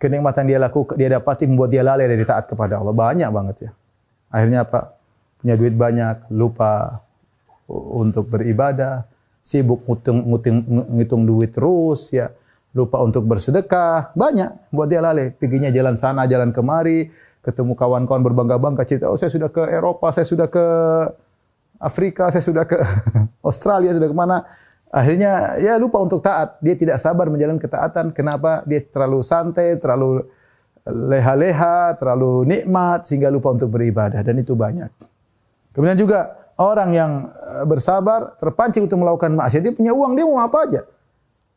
kenikmatan dia dapati membuat dia lalai dari taat kepada Allah. Banyak banget ya. Akhirnya apa? Punya duit banyak, lupa untuk beribadah, sibuk ngitung duit terus ya, lupa untuk bersedekah, banyak buat dia lalai. Perginya jalan sana, jalan kemari, ketemu kawan-kawan berbangga-bangga cerita, oh saya sudah ke Eropa, saya sudah ke Afrika, saya sudah ke Australia, sudah kemana. Akhirnya ya lupa untuk taat. Dia tidak sabar menjalankan ketaatan. Kenapa? Dia terlalu santai, terlalu leha-leha, terlalu nikmat sehingga lupa untuk beribadah, dan itu banyak. Kemudian juga orang yang bersabar terpancing untuk melakukan maksiat. Dia punya uang, dia mau apa aja.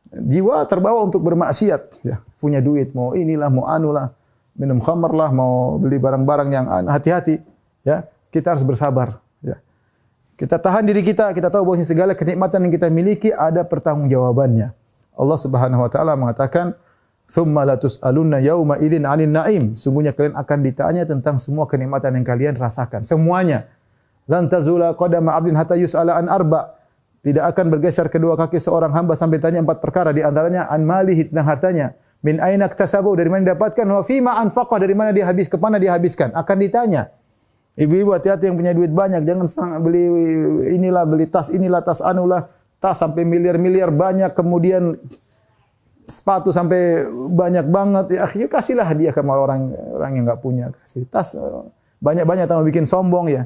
Jiwa terbawa untuk bermaksiat. Ya, punya duit, mau inilah, mau anulah, minum khamr lah, mau beli barang-barang yang hati-hati. Ya, kita harus bersabar. Ya. Kita tahan diri kita tahu bahwa segala kenikmatan yang kita miliki ada pertanggungjawabannya. Allah Subhanahu wa taala mengatakan, "Tsumma latus'alunna yauma idzin 'anil na'im." Sungguhnya kalian akan ditanya tentang semua kenikmatan yang kalian rasakan, semuanya. Lan tazula qadama 'abdin hatta yus'ala an arba'. Tidak akan bergeser kedua kaki seorang hamba sampai tanya 4 perkara, di antaranya an malihi, tentang hartanya. Min aina iktasabu, dari mana didapatkan, wa fima anfaqah, dari mana dia habis, ke mana dia habiskan. Akan ditanya. Ibu-ibu hati-hati yang punya duit banyak, jangan beli inilah, beli tas inilah, tas anulah, tas sampai miliar-miliar banyak, kemudian sepatu sampai banyak banget. Ya, akhirnya kasihlah hadiah ke orang yang enggak punya, kasih tas banyak-banyak tambah bikin sombong ya,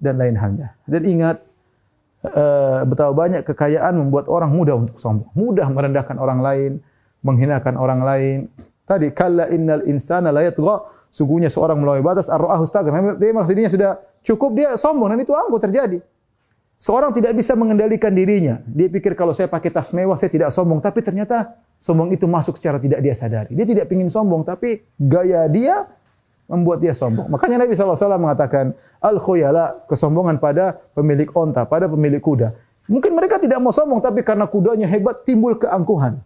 dan lain halnya. Dan ingat, betapa banyak kekayaan membuat orang mudah untuk sombong, mudah merendahkan orang lain, menghinakan orang lain. Tadi kalla innal insana la yatgha, sungguhnya seorang melampaui batas ar-ra'ahu istaghna. Dia maksudnya sudah cukup, dia sombong, dan itu angkuh terjadi. Seorang tidak bisa mengendalikan dirinya. Dia pikir kalau saya pakai tas mewah saya tidak sombong, tapi ternyata sombong itu masuk secara tidak dia sadari. Dia tidak ingin sombong, tapi gaya dia membuat dia sombong. Makanya Nabi SAW mengatakan, al-khuyala, kesombongan pada pemilik onta, pada pemilik kuda. Mungkin mereka tidak mau sombong, tapi karena kudanya hebat timbul keangkuhan.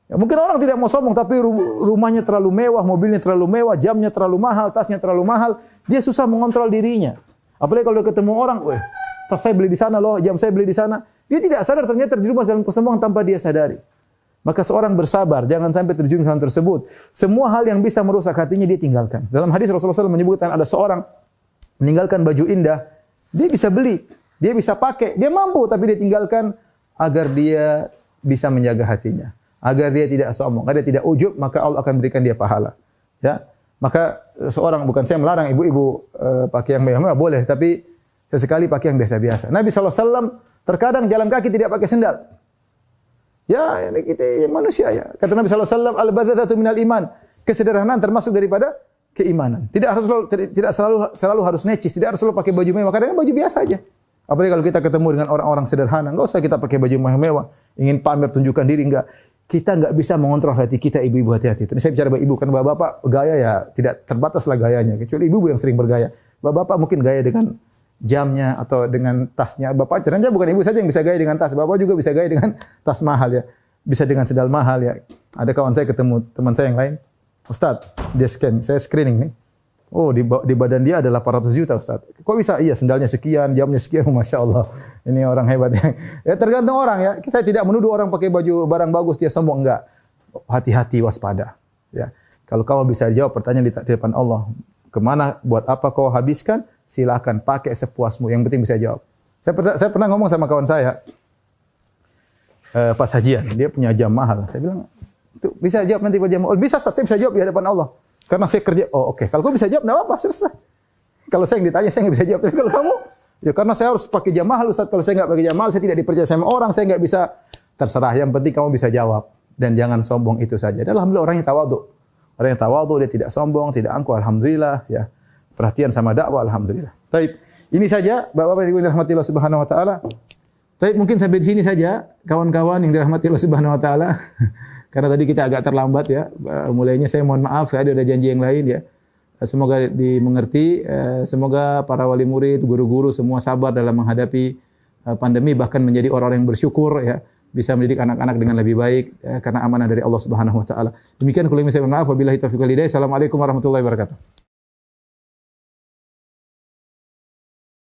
Ya, mungkin orang tidak mau sombong, tapi rumahnya terlalu mewah, mobilnya terlalu mewah, jamnya terlalu mahal, tasnya terlalu mahal. Dia susah mengontrol dirinya. Apalagi kalau ketemu orang, weh, tas saya beli di sana loh, jam saya beli di sana. Dia tidak sadar ternyata terjerumus dalam kesombongan tanpa dia sadari. Maka seorang bersabar, jangan sampai terjun ke hal tersebut. Semua hal yang bisa merusak hatinya dia tinggalkan. Dalam hadis Rasulullah SAW menyebutkan ada seorang meninggalkan baju indah, dia bisa beli, dia bisa pakai, dia mampu, tapi dia tinggalkan agar dia bisa menjaga hatinya, agar dia tidak sombong, agar dia tidak ujub, maka Allah akan berikan dia pahala. Ya, maka seorang, bukan saya melarang ibu-ibu pakai yang mewah-mewah, boleh, tapi sesekali pakai yang biasa-biasa. Nabi SAW terkadang jalan kaki tidak pakai sendal. Ya, ini kita manusia ya. Kata Nabi SAW, al-badzatu minal iman. Kesederhanaan termasuk daripada keimanan. Tidak selalu harus necis, tidak harus selalu pakai baju mewah. Kadang-kadang baju biasa aja. Apalagi kalau kita ketemu dengan orang-orang sederhana, enggak usah kita pakai baju mewah, ingin pamer, tunjukkan diri, enggak. Kita enggak bisa mengontrol hati kita, ibu-ibu, hati-hati. Ini saya bicara ibu, kan bapak-bapak gaya ya tidak terbataslah gayanya, kecuali ibu-ibu yang sering bergaya. Bapak-bapak mungkin gaya dengan jamnya atau dengan tasnya. Bapak caranya bukan ibu saja yang bisa gaya dengan tas. Bapak juga bisa gaya dengan tas mahal ya. Bisa dengan sendal mahal ya. Ada kawan saya ketemu teman saya yang lain. Ustaz, dia scan, saya screening nih. Oh, di badan dia ada 800 juta Ustaz. Kok bisa? Iya, sendalnya sekian, jamnya sekian. Masya Allah. Ini orang hebat ya. Ya tergantung orang ya. Kita tidak menuduh orang pakai baju barang bagus dia sombong, enggak. Hati-hati, waspada. Ya. Kalau kau bisa jawab pertanyaan di depan Allah, kemana, buat apa kau habiskan? Silakan pakai sepuasmu. Yang penting bisa jawab. Saya pernah ngomong sama kawan saya pas hajian, dia punya jam mahal. Saya bilang, "Itu bisa jawab nanti pas jam." "Oh, bisa Ustaz, saya bisa jawab di hadapan Allah. Karena saya kerja." "Oh, oke. Kalau kau bisa jawab, enggak apa-apa, selesai." Kalau saya yang ditanya, saya enggak bisa jawab. Tapi kalau kamu, ya karena saya harus pakai jam mahal Ustaz. Kalau saya enggak pakai jam mahal, saya tidak dipercaya sama orang, saya enggak bisa. Terserah, yang penting kamu bisa jawab dan jangan sombong, itu saja. Dan alhamdulillah orang yang tawadhu. Orang yang tawadhu, dia tidak sombong, tidak angkuh, alhamdulillah ya. Perhatian sama dakwah, alhamdulillah. Baik, ini saja Bapak-bapak yang dirahmati Allah Subhanahu wa taala. Baik, mungkin sampai di sini saja kawan-kawan yang dirahmati Allah Subhanahu wa taala. Karena tadi kita agak terlambat ya. Mulainya saya mohon maaf ya, ada janji yang lain ya. Semoga dimengerti, semoga para wali murid, guru-guru semua sabar dalam menghadapi pandemi, bahkan menjadi orang-orang yang bersyukur ya, bisa mendidik anak-anak dengan lebih baik ya, karena amanah dari Allah Subhanahu wa taala. Demikian kuliah saya mohon maaf, wabillahi taufiq wal hidayah. Assalamualaikum warahmatullahi wabarakatuh.